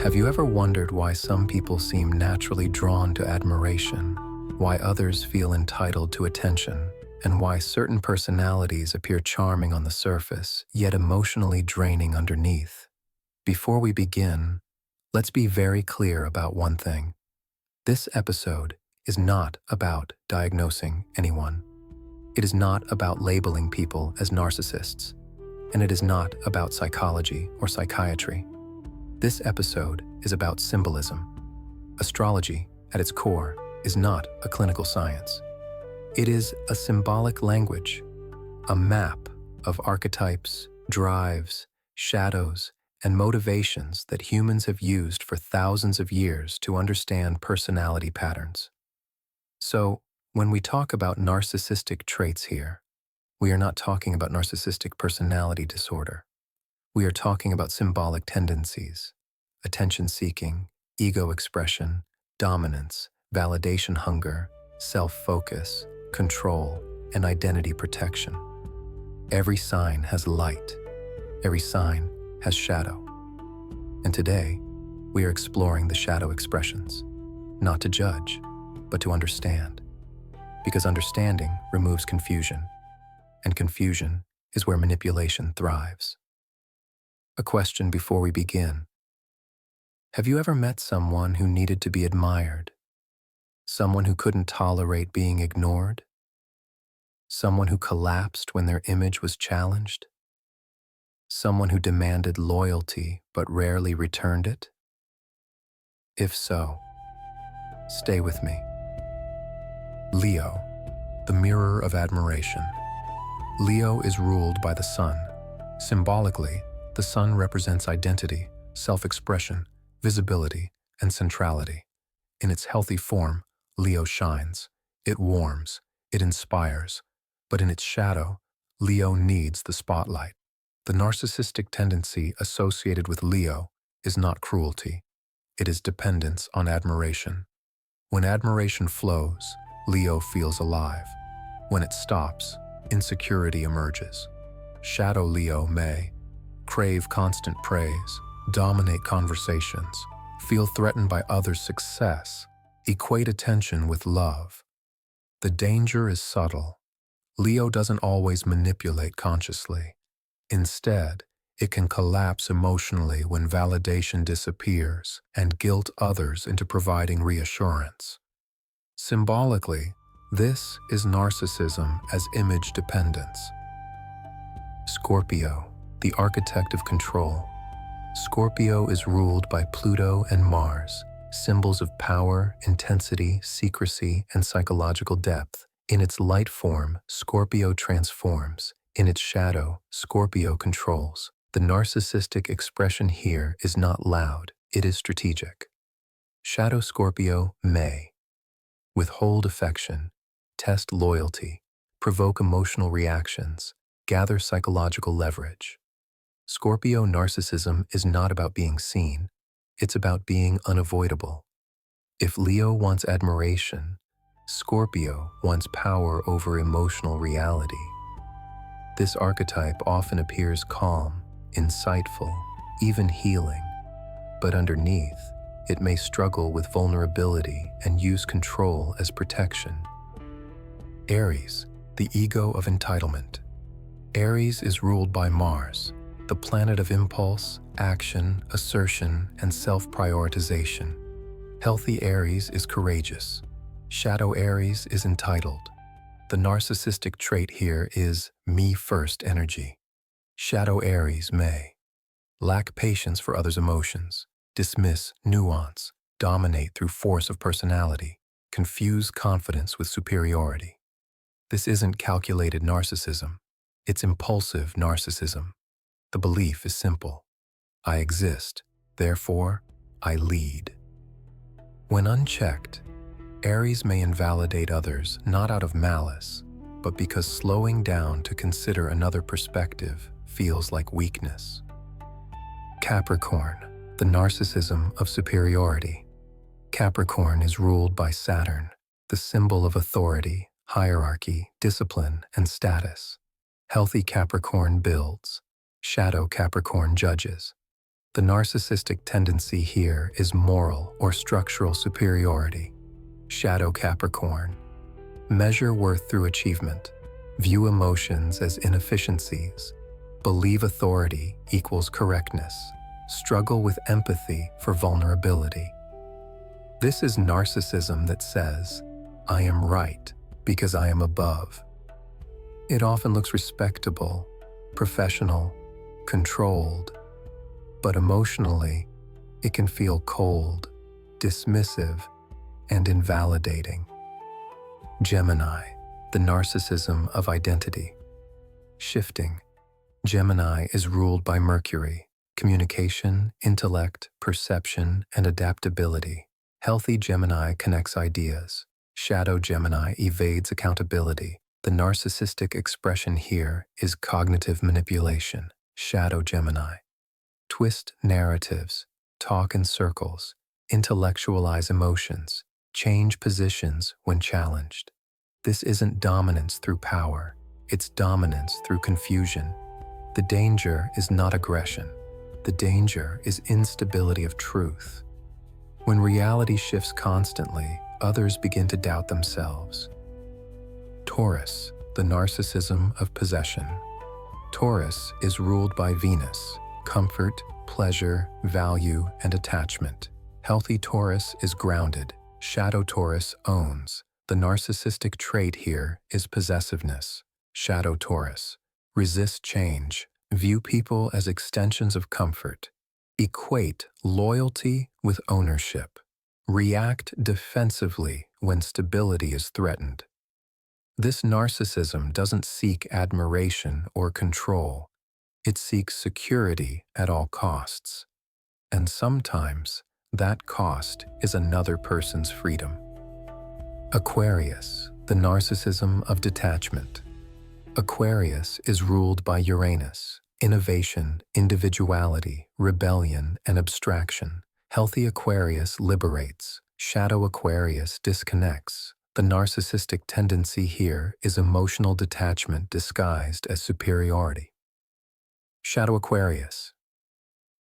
Have you ever wondered why some people seem naturally drawn to admiration, why others feel entitled to attention, and why certain personalities appear charming on the surface, yet emotionally draining underneath? Before we begin, let's be very clear about one thing. This episode is not about diagnosing anyone. It is not about labeling people as narcissists, and it is not about psychology or psychiatry. This episode is about symbolism. Astrology, at its core, is not a clinical science. It is a symbolic language, a map of archetypes, drives, shadows, and motivations that humans have used for thousands of years to understand personality patterns. So, when we talk about narcissistic traits here, we are not talking about narcissistic personality disorder. We are talking about symbolic tendencies, attention-seeking, ego expression, dominance, validation hunger, self-focus, control, and identity protection. Every sign has light. Every sign has shadow. And today, we are exploring the shadow expressions, not to judge, but to understand. Because understanding removes confusion, and confusion is where manipulation thrives. A question before we begin. Have you ever met someone who needed to be admired? Someone who couldn't tolerate being ignored? Someone who collapsed when their image was challenged? Someone who demanded loyalty but rarely returned it? If so, stay with me. Leo, the mirror of admiration. Leo is ruled by the sun. Symbolically, the sun represents identity, self-expression, visibility, and centrality. In its healthy form, Leo shines. It warms. It inspires. But in its shadow, Leo needs the spotlight. The narcissistic tendency associated with Leo is not cruelty. It is dependence on admiration. When admiration flows, Leo feels alive. When it stops, insecurity emerges. Shadow Leo may crave constant praise, dominate conversations, feel threatened by others' success, equate attention with love. The danger is subtle. Leo doesn't always manipulate consciously. Instead, it can collapse emotionally when validation disappears and guilt others into providing reassurance. Symbolically, this is narcissism as image dependence. Scorpio, the architect of control. Scorpio is ruled by Pluto and Mars, symbols of power, intensity, secrecy, and psychological depth. In its light form, Scorpio transforms. In its shadow, Scorpio controls. The narcissistic expression here is not loud, it is strategic. Shadow Scorpio may withhold affection, test loyalty, provoke emotional reactions, gather psychological leverage. Scorpio narcissism is not about being seen, it's about being unavoidable. If Leo wants admiration, Scorpio wants power over emotional reality. This archetype often appears calm, insightful, even healing, but underneath, it may struggle with vulnerability and use control as protection. Aries, the ego of entitlement. Aries is ruled by Mars, the planet of impulse, action, assertion, and self-prioritization. Healthy Aries is courageous. Shadow Aries is entitled. The narcissistic trait here is me-first energy. Shadow Aries may lack patience for others' emotions, dismiss nuance, dominate through force of personality, confuse confidence with superiority. This isn't calculated narcissism. It's impulsive narcissism. The belief is simple. I exist, therefore, I lead. When unchecked, Aries may invalidate others not out of malice, but because slowing down to consider another perspective feels like weakness. Capricorn, the narcissism of superiority. Capricorn is ruled by Saturn, the symbol of authority, hierarchy, discipline, and status. Healthy Capricorn builds. Shadow Capricorn judges. The narcissistic tendency here is moral or structural superiority. Shadow Capricorn. Measure worth through achievement. View emotions as inefficiencies. Believe authority equals correctness. Struggle with empathy for vulnerability. This is narcissism that says, I am right because I am above. It often looks respectable, professional, controlled, but emotionally, it can feel cold, dismissive, and invalidating. Gemini, the narcissism of identity. Shifting. Gemini is ruled by Mercury, communication, intellect, perception, and adaptability. Healthy Gemini connects ideas. Shadow Gemini evades accountability. The narcissistic expression here is cognitive manipulation. Shadow Gemini. Twist narratives, talk in circles, intellectualize emotions, change positions when challenged. This isn't dominance through power, it's dominance through confusion. The danger is not aggression. The danger is instability of truth. When reality shifts constantly, others begin to doubt themselves. Taurus, the narcissism of possession. Taurus is ruled by Venus, comfort, pleasure, value, and attachment. Healthy Taurus is grounded. Shadow Taurus owns. The narcissistic trait here is possessiveness. Shadow Taurus. Resist change. View people as extensions of comfort. Equate loyalty with ownership. React defensively when stability is threatened. This narcissism doesn't seek admiration or control. It seeks security at all costs. And sometimes, that cost is another person's freedom. Aquarius, the narcissism of detachment. Aquarius is ruled by Uranus, innovation, individuality, rebellion, and abstraction. Healthy Aquarius liberates. Shadow Aquarius disconnects. The narcissistic tendency here is emotional detachment disguised as superiority. Shadow Aquarius.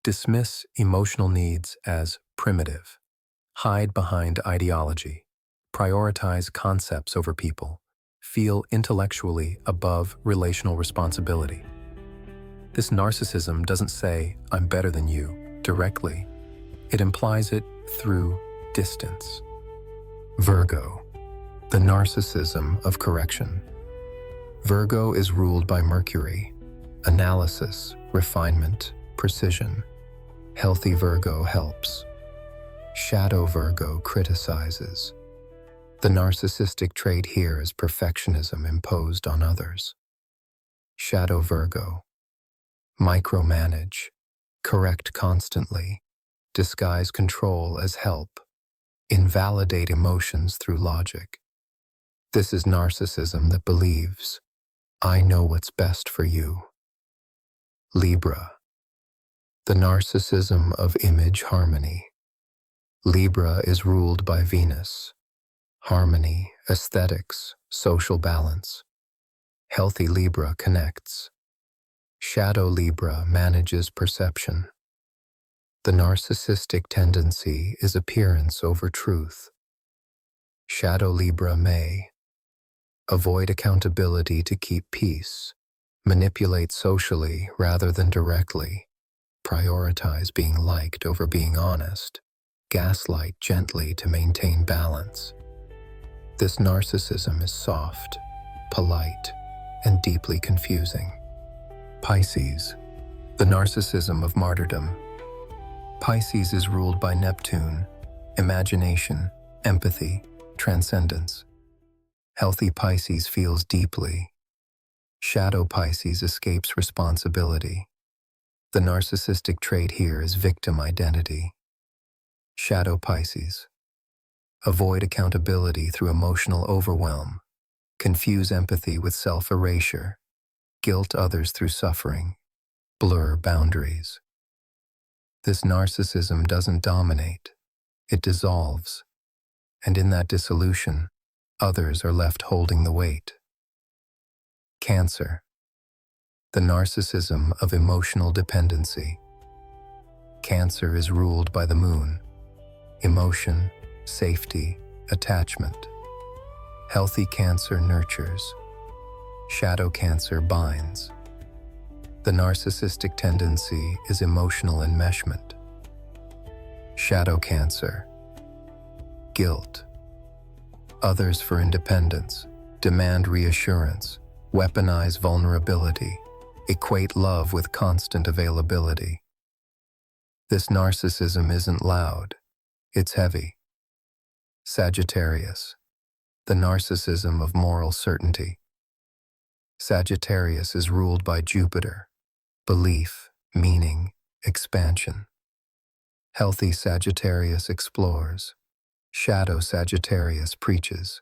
Dismiss emotional needs as primitive. Hide behind ideology. Prioritize concepts over people. Feel intellectually above relational responsibility. This narcissism doesn't say, I'm better than you, directly. It implies it through distance. Virgo, the narcissism of correction. Virgo is ruled by Mercury. Analysis, refinement, precision. Healthy Virgo helps. Shadow Virgo criticizes. The narcissistic trait here is perfectionism imposed on others. Shadow Virgo. Micromanage. Correct constantly. Disguise control as help. Invalidate emotions through logic. This is narcissism that believes, I know what's best for you. Libra, the narcissism of image harmony. Libra is ruled by Venus. Harmony, aesthetics, social balance. Healthy Libra connects. Shadow Libra manages perception. The narcissistic tendency is appearance over truth. Shadow Libra may avoid accountability to keep peace. Manipulate socially rather than directly. Prioritize being liked over being honest. Gaslight gently to maintain balance. This narcissism is soft, polite, and deeply confusing. Pisces, the narcissism of martyrdom. Pisces is ruled by Neptune, imagination, empathy, transcendence. Healthy Pisces feels deeply. Shadow Pisces escapes responsibility. The narcissistic trait here is victim identity. Shadow Pisces. Avoid accountability through emotional overwhelm. Confuse empathy with self-erasure. Guilt others through suffering. Blur boundaries. This narcissism doesn't dominate. It dissolves. And in that dissolution, others are left holding the weight. Cancer, the narcissism of emotional dependency. Cancer is ruled by the moon. Emotion, safety, attachment. Healthy Cancer nurtures. Shadow Cancer binds. The narcissistic tendency is emotional enmeshment. Shadow Cancer. Guilt. Others for independence, demand reassurance, weaponize vulnerability, equate love with constant availability. This narcissism isn't loud, it's heavy. Sagittarius. The narcissism of moral certainty. Sagittarius is ruled by Jupiter. Belief, meaning, expansion. Healthy Sagittarius explores. Shadow Sagittarius preaches.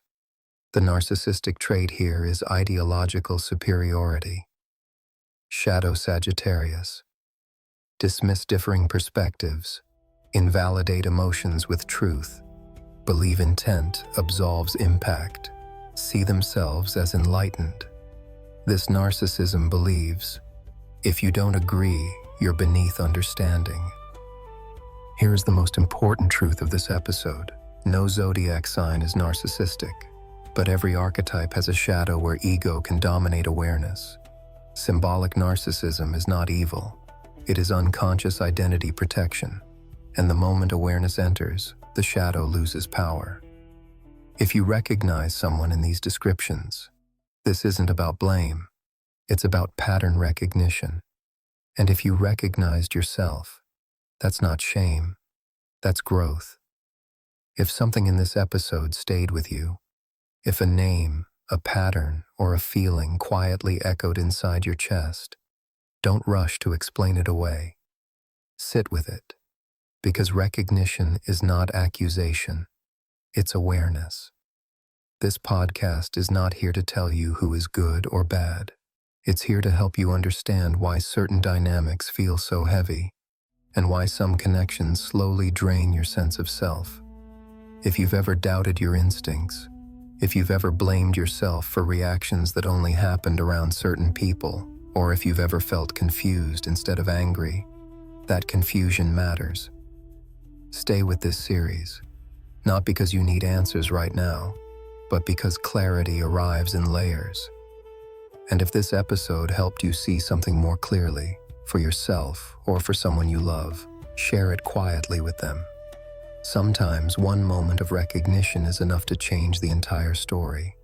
The narcissistic trait here is ideological superiority. Shadow Sagittarius. Dismiss differing perspectives. Invalidate emotions with truth. Believe intent absolves impact. See themselves as enlightened. This narcissism believes, if you don't agree, you're beneath understanding. Here's the most important truth of this episode. No zodiac sign is narcissistic, but every archetype has a shadow where ego can dominate awareness. Symbolic narcissism is not evil. It is unconscious identity protection, and the moment awareness enters, the shadow loses power. If you recognize someone in these descriptions, this isn't about blame, it's about pattern recognition. And if you recognized yourself, that's not shame, that's growth. If something in this episode stayed with you, if a name, a pattern, or a feeling quietly echoed inside your chest, don't rush to explain it away. Sit with it, because recognition is not accusation, it's awareness. This podcast is not here to tell you who is good or bad. It's here to help you understand why certain dynamics feel so heavy, and why some connections slowly drain your sense of self. If you've ever doubted your instincts, if you've ever blamed yourself for reactions that only happened around certain people, or if you've ever felt confused instead of angry, that confusion matters. Stay with this series, not because you need answers right now, but because clarity arrives in layers. And if this episode helped you see something more clearly, for yourself or for someone you love, share it quietly with them. Sometimes one moment of recognition is enough to change the entire story.